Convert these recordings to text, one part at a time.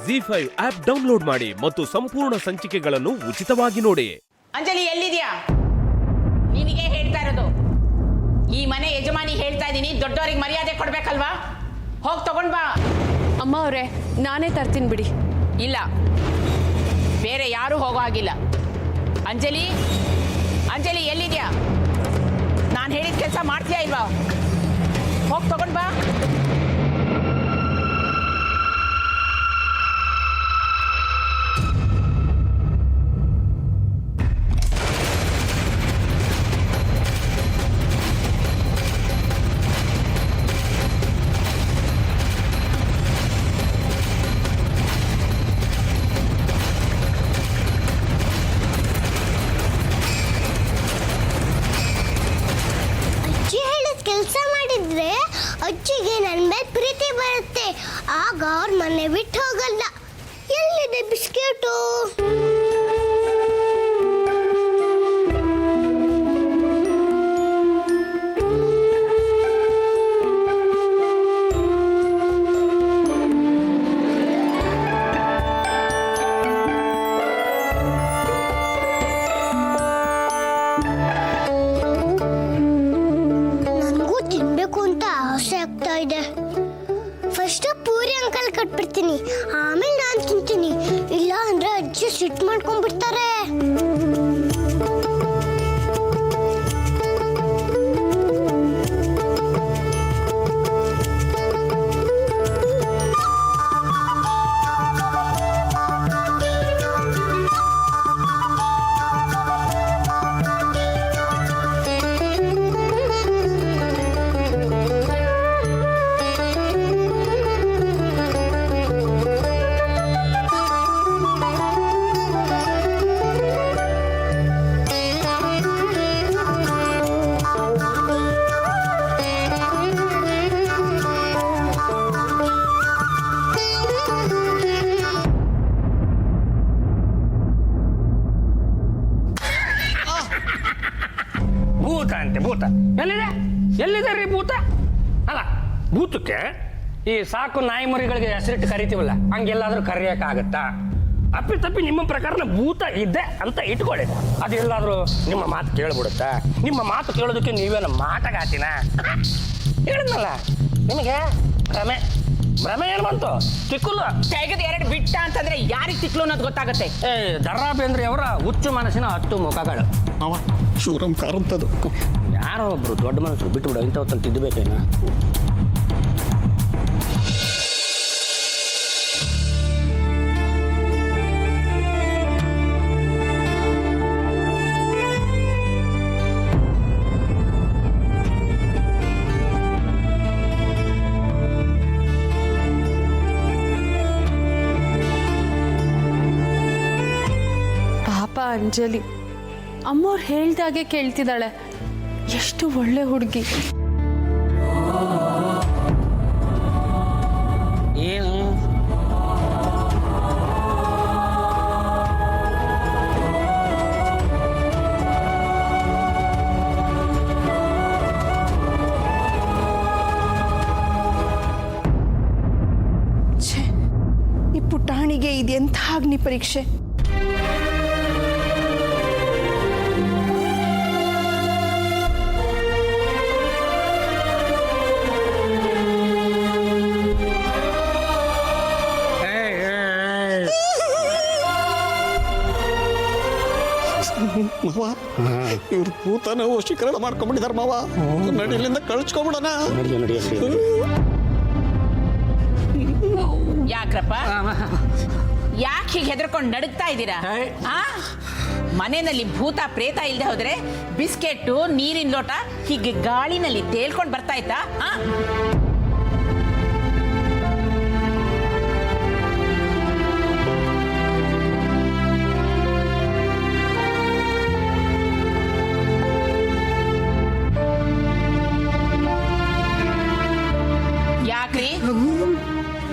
ZEE5 app download ಮಾಡಿ ಮತ್ತು ಸಂಪೂರ್ಣ ಸಂಚಿಕೆಗಳನ್ನು ಉಚಿತವಾಗಿ ನೋಡಿ. ಅಂಜಲಿ ಎಲ್ಲಿದ್ಯಾ? ನಿನಗೆ ಹೇಳ್ತಾ ಇರೋದು. ಈ ಮನೆ ಯಜಮಾನಿ ಹೇಳ್ತಾ ಇದ್ದೀನಿ, ದೊಡ್ಡವರಿಗೆ ಮರ್ಯಾದೆ ಕೊಡ್ಬೇಕಲ್ವಾ? ಹೋಗಿ ತಗೊಂಡ್ ಬಾ. ಅಮ್ಮ ಅವರೇ, ನಾನೇ ತರ್ತೀನಿ ಬಿಡಿ. ಇಲ್ಲ, ಬೇರೆ ಯಾರು ಹೋಗೋ ಹಾಗಿಲ್ಲ. ಅಂಜಲಿ, ಅಂಜಲಿ ಎಲ್ಲಿದ್ಯಾ? ನಾನು ಹೇಳಿದ ಕೆಲಸ ಮಾಡ್ತೀಯಾ ಇಲ್ವಾ? ಹೋಗಿ ತಗೊಂಡ್ ಬಾ. ಕೆಲಸ ಮಾಡಿದ್ರೆ ಅಜ್ಜಿಗೆ ನನ್ನ ಮೇಲೆ ಪ್ರೀತಿ ಬರುತ್ತೆ. ಆಗ ಅವ್ರ ಮನೆ ಬಿಟ್ಟು ಹೋಗಲ್ಲ. ಎಲ್ಲಿದೆ ಬಿಸ್ಕೆಟು? ಫಸ್ಟ್ ಪೂರಿ ಅಂಕಲ್ ಕಟ್ಬಿಡ್ತೀನಿ, ಆಮೇಲೆ ನಾನು ತಿಂತೀನಿ. ಇಲ್ಲ ಅಂದ್ರೆ ಅಜ್ಜಿ ಸಿಟ್ಟು ಮಾಡ್ಕೊಂಡ್ಬಿಡ್ತಾರೆ. ಭೂತ ಎಲ್ಲಿದೆ ರೀ ಭೂತ? ಅಲ್ಲ, ಭೂತಕ್ಕೆ ಈ ಸಾಕು ನಾಯಿ ಮರಿಗಳಿಗೆ ಹೆಸರಿಟ್ಟು ಕರಿತೀವಲ್ಲ, ಹಂಗೆಲ್ಲಾದ್ರೂ ಕರೆಯಕ್ಕಾಗತ್ತಾ? ಅಪ್ಪಿ ನಿಮ್ಮ ಪ್ರಕಾರ ಭೂತ ಇದ್ದೆ ಅಂತ ಇಟ್ಕೊಳ್ಳಿ. ಅದೆಲ್ಲಾದ್ರೂ ನಿಮ್ಮ ಮಾತು ಕೇಳ್ಬಿಡುತ್ತಾ? ನಿಮ್ಮ ಮಾತು ಕೇಳೋದಕ್ಕೆ ನೀವೇನು ಮಾಟಗಾತಿನ? ಹೇಳಿದ್ನಲ್ಲ ನಿಮಗೆ ಭ್ರಮೆ ಏನು ಬಂತು? ತಿಕ್ಕುಲು ತೆಗೆದು ಎರಡು ಬಿಟ್ಟ ಅಂತಂದ್ರೆ ಯಾರಿಗೆ ತಿಕ್ಲು ಅನ್ನೋದು ಗೊತ್ತಾಗುತ್ತೆ. ದರ್ರಾ ಬೇಂದ್ರೆ ಅವರ ಹುಚ್ಚು ಮನಸ್ಸಿನ 10 ಮುಖಗಳು. ಶಿವರಾಮ್ ಕಾರಂತದ್ದು ಯಾರೋ ಒಬ್ರು ದೊಡ್ಡ ಮನಸ್ಸು ಬಿಟ್ಟುಬಿಡು, ಇಂಥವತ್ತಲ್ಲಿ ತಿದ್ದಬೇಕೇನ? ಪಾಪ ಅಂಜಲಿ, ಅಮ್ಮವ್ರು ಹೇಳ್ದಾಗೆ ಕೇಳ್ತಿದ್ದಾಳೆ. ಎಷ್ಟು ಒಳ್ಳೆ ಹುಡುಗಿ. ಏನು ಛೇ, ಈ ಪುಟಾಣಿಗೆ ಇದೆಂಥ ಅಗ್ನಿ ಪರೀಕ್ಷೆ. ಮಾವ, ಇವ್ರು ಭೂತನ ವಶೀಕರಣ ಮಾಡ್ಕೊಂಡ್ಬಿಟ್ಟಿದಾರ ಮಾವ. ನಡಿಲಿಂದ ಕಳ್ಸ್ಕೊಂಬಿಡೋಣ. ಯಾಕ್ರಪ್ಪ, ಯಾಕೆ ಹೀಗೆ ಹೆದರ್ಕೊಂಡು ನಡುಗ್ತಾ ಇದ್ದೀರಾ? ಮನೆಯಲ್ಲಿ ಭೂತ ಪ್ರೇತ ಇಲ್ಲದೆ ಹೋದ್ರೆ ಬಿಸ್ಕೆಟ್ಟು ನೀರಿನ ಲೋಟ ಹೀಗೆ ಗಾಳಿನಲ್ಲಿ ತೇಲ್ಕೊಂಡು ಬರ್ತಾ ಇತ್ತಾ?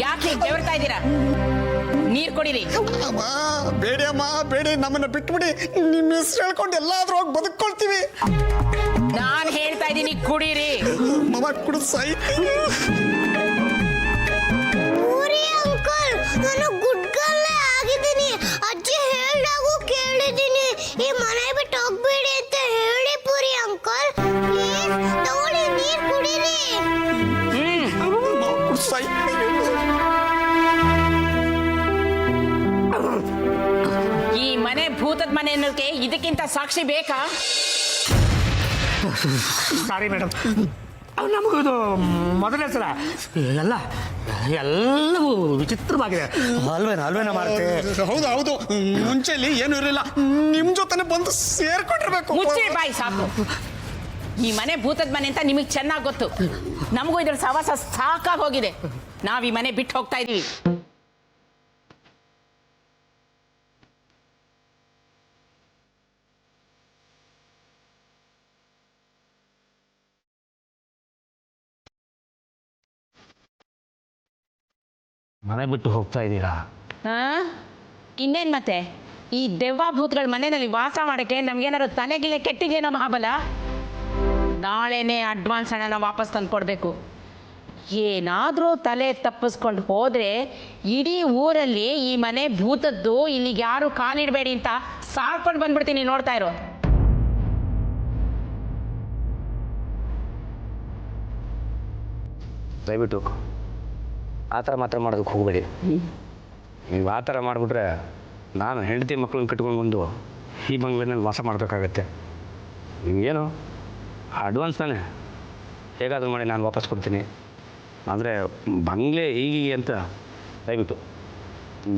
ಯಾಕೆ ಬೆವರ್ತಾ ಇದ್ದೀರಾ? ನೀರ್ ಕೊಡಿರಿ. ಅಮ್ಮ ಬೇಡಿ, ಅಮ್ಮ ಬೇಡಿ, ನಮ್ಮನ್ನ ಬಿಟ್ಬಿಡಿ. ನಿಮ್ಮ ಹೆಸರು ಹೇಳ್ಕೊಂಡು ಎಲ್ಲಾದ್ರೂ ಹೋಗಿ ಬದುಕೊಳ್ತೀವಿ. ನಾನು ಹೇಳ್ತಾ ಇದ್ದೀನಿ, ಕುಡೀರಿ. ಮಾವ ಕುಡಿದು ಸಾಯಿ. ಪೂರಿ ಅಂಕಲ್, ನನಗೆ ಅನ್ನೋದಕ್ಕೆ ಇದಕ್ಕಿಂತ ಸಾಕ್ಷಿ ಬೇಕಾ? ಸಾರಿ ಮೇಡಮ್, ನಮಗಿದು ಮೊದಲನೇ ಸಲ. ಎಲ್ಲವೂ ವಿಚಿತ್ರವಾಗಿದೆ. ಅಲ್ವೇನ ಮಾರುತ್ತೆ. ಹೌದು ಹೌದು, ಮುಂಚೆಲಿ ಏನು ಇರಲಿಲ್ಲ, ನಿಮ್ ಜೊತೆನೆ ಬಂದು ಸೇರ್ಕೊಂಡಿರ್ಬೇಕು. ಮುಚ್ಚಿ ಬಾಯಿ ಸಾಕು. ಈ ಮನೆ ಭೂತದ ಮನೆ ಅಂತ ನಿಮಗೆ ಚೆನ್ನಾಗಿ ಗೊತ್ತು. ನಮಗೂ ಇದ್ರ ಸವಾಸ ಸಾಕಾಗಿ ಹೋಗಿದೆ. ನಾವ್ ಈ ಮನೆ ಬಿಟ್ಟು ಹೋಗ್ತಾ ಇದೀವಿ. ಮನೆ ಬಿಟ್ಟು ಹೋಗ್ತಾ ಇದ್ದೀರಾ? ಇನ್ನೇನ್ ಮತ್ತೆ, ಈ ದೆವ್ವ ಭೂತಗಳ ಮನೆಯಲ್ಲಿ ವಾಸ ಮಾಡಕ್ಕೆ ನಮ್ಗೇನಾದ್ರು ತಲೆಗಿಲೆ ಕೆಟ್ಟಿದೇನೋ ಮಹಾಬಲ. ನಾಳೆನೇ ಅಡ್ವಾನ್ಸ್ ಹಣನ ವಾಪಸ್ ತಂದು ಕೊಡಬೇಕು. ಏನಾದರೂ ತಲೆ ತಪ್ಪಿಸ್ಕೊಂಡು ಹೋದರೆ ಇಡೀ ಊರಲ್ಲಿ ಈ ಮನೆ ಭೂತದ್ದು, ಇಲ್ಲಿಗೆ ಯಾರು ಕಾಲಿಡಬೇಡಿ ಅಂತ ಸಾರ್ಕೊಂಡು ಬಂದ್ಬಿಡ್ತೀನಿ. ನೋಡ್ತಾ ಇರೋ. ದಯವಿಟ್ಟು ಆ ಥರ ಮಾತ್ರ ಮಾಡೋದಕ್ಕೆ ಹೋಗಬೇಡಿ. ನೀವು ಆ ಥರ ಮಾಡಿಬಿಟ್ರೆ ನಾನು ಹೆಂಡತಿ ಮಕ್ಕಳನ್ನ ಕಟ್ಕೊಂಡು ಬಂದು ಈ ಬಂಗ್ಲೆನಲ್ಲಿ ವಾಸ ಮಾಡಬೇಕಾಗತ್ತೆ. ನಿಮಗೇನು ಅಡ್ವಾನ್ಸ್ ತಾನೆ, ಹೇಗಾದರೂ ಮಾಡಿ ನಾನು ವಾಪಸ್ ಕೊಡ್ತೀನಿ. ಆದರೆ ಬಂಗ್ಲೆ ಹೀಗೆ ಅಂತ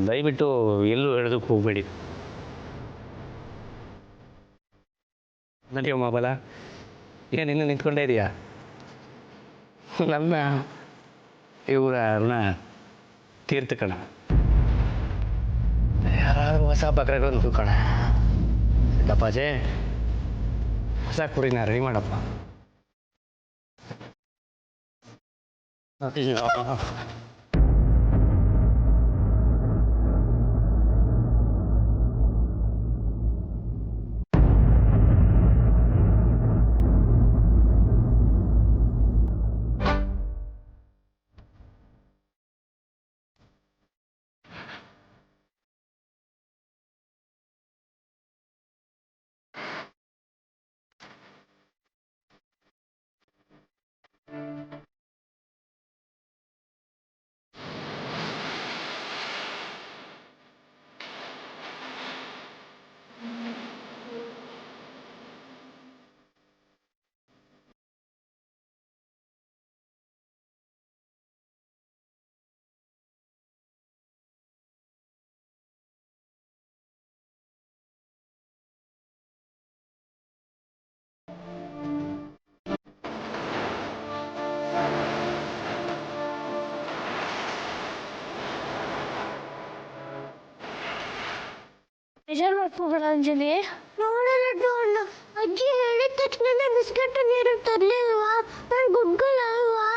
ದಯವಿಟ್ಟು ಎಲ್ಲೂ ಹೇಳೋದಕ್ಕೆ ಹೋಗಬೇಡಿ. ನಡೆಯೋ ಮೊಬೈಲ ಏನು ಇನ್ನೂ ನಿಂತ್ಕೊಂಡೇ ಇದೆಯಾ? ನಮ್ಮ ಇವರನ್ನ ತೀರ್ಥಕಣ ಯಾರಾದ್ರೂ ಹೊಸ ಬಕರೆಗಳನ್ನು ತೂಕೋಣ. ದಪ್ಪಾಜೆ ಹೊಸ ಕುರಿನ ರೆಡಿ ಮಾಡಪ್ಪ. ಬೇಜಾರು ಮಾಡ್ಕೋಬೇಡ ಅಂಜಲಿ. ನೋಡೋಣ, ಅಜ್ಜಿ ಹೇಳಿದ ತಕ್ಷಣ ಬಿಸ್ಕೆಟ್ ನೀರು ತರ್ಲಿಲ್ವಾ? ನಾನು ಗುಡ್ಗಲ್ ಅಲ್ವಾ?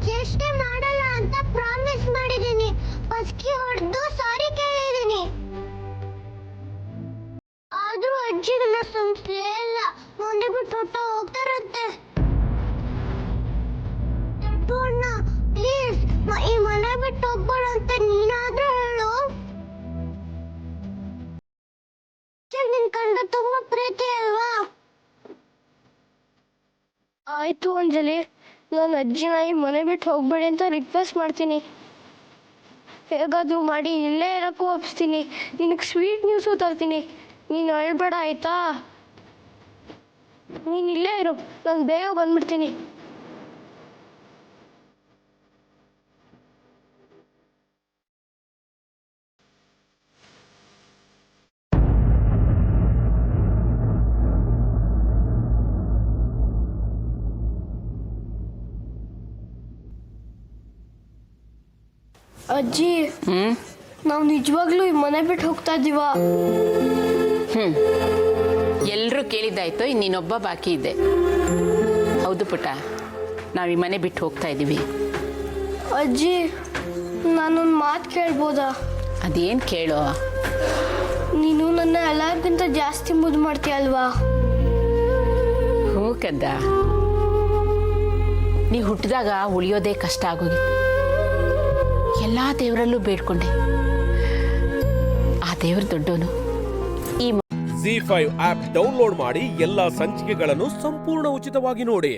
ಚೇಷ್ಟೆ ಮಾಡಲ್ಲ ಅಂತ ಪ್ರಾಮಿಸ್ ಮಾಡಿದ್ದೀನಿ. ಬಸ್ಕಿ ಹೊಡೆದು ಸಾರಿ ಕೇಳಿದ್ದೀನಿ. ಆದ್ರೂ ಅಜ್ಜಿಗೆಲ್ಲ ಸಂಸ್ಥೆ ಇಲ್ಲ. ಮನೆ ಬಿಟ್ಟು ಹೊಟ್ಟ ಹೋಗ್ತಾರಂತೆ. ಅಣ್ಣ ಪ್ಲೀಸ್, ಈ ಮನೆ ಬಿಟ್ಟು ಹೋಗ್ಬೇಡ ಅಂತ ನೀನಾದ್ರೂ ಹೇಳು. ನಿನ್ ಕಂಡ ತುಂಬಾ ಪ್ರೀತಿ ಅಲ್ವಾ? ಆಯ್ತು ಅಂಜಲಿ, ನಾನು ಅಜ್ಜಿನ ಈ ಮನೆ ಬಿಟ್ಟು ಹೋಗ್ಬೇಡಿ ಅಂತ ರಿಕ್ವೆಸ್ಟ್ ಮಾಡ್ತೀನಿ. ಹೇಗಾದ್ರೂ ಮಾಡಿ ಇಲ್ಲೇ ಇರಕ್ಕೂ ಒಪ್ಪಿಸ್ತೀನಿ. ನಿನಗೆ ಸ್ವೀಟ್ ನ್ಯೂಸು ತರ್ತೀನಿ. ನೀನು ಅಳ್ಬೇಡ ಆಯ್ತಾ? ನೀನು ಇಲ್ಲೇ ಇರು, ನಾನು ಬೇಗ ಬಂದ್ಬಿಡ್ತೀನಿ. ಅಜ್ಜಿ, ನಾವು ನಿಜವಾಗ್ಲೂ ಈ ಮನೆ ಬಿಟ್ಟು ಹೋಗ್ತಾ ಇದ್ದೀವಾ? ಎಲ್ಲರೂ ಕೇಳಿದ್ದಾಯ್ತು, ಇನ್ನೊಬ್ಬ ಬಾಕಿ ಇದೆ. ಹೌದು ಪುಟ್ಟ, ನಾವು ಈ ಮನೆ ಬಿಟ್ಟು ಹೋಗ್ತಾ ಇದ್ದೀವಿ. ಅಜ್ಜಿ, ನಾನೊಂದು ಮಾತು ಕೇಳ್ಬೋದಾ? ಅದೇನು ಕೇಳೋ? ನೀನು ನನ್ನ ಎಲ್ಲರಿಗಿಂತ ಜಾಸ್ತಿ ಮುದ್ದು ಮಾಡ್ತೀಯ ಅಲ್ವಾ? ಹೂ ಕದ್ದ, ನೀ ಹುಟ್ಟಿದಾಗ ಉಳಿಯೋದೇ ಕಷ್ಟ ಆಗೋಗಿತ್ತು. ಎಲ್ಲ ದೇವರಲ್ಲೂ ಬೇಡ್ಕೊಂಡೆ. ಆ ದೇವ್ರ ದೊಡ್ಡೋನು. ಈ ZEE5 ಆಪ್ ಡೌನ್ಲೋಡ್ ಮಾಡಿ ಎಲ್ಲಾ ಸಂಚಿಕೆಗಳನ್ನು ಸಂಪೂರ್ಣ ಉಚಿತವಾಗಿ ನೋಡಿ.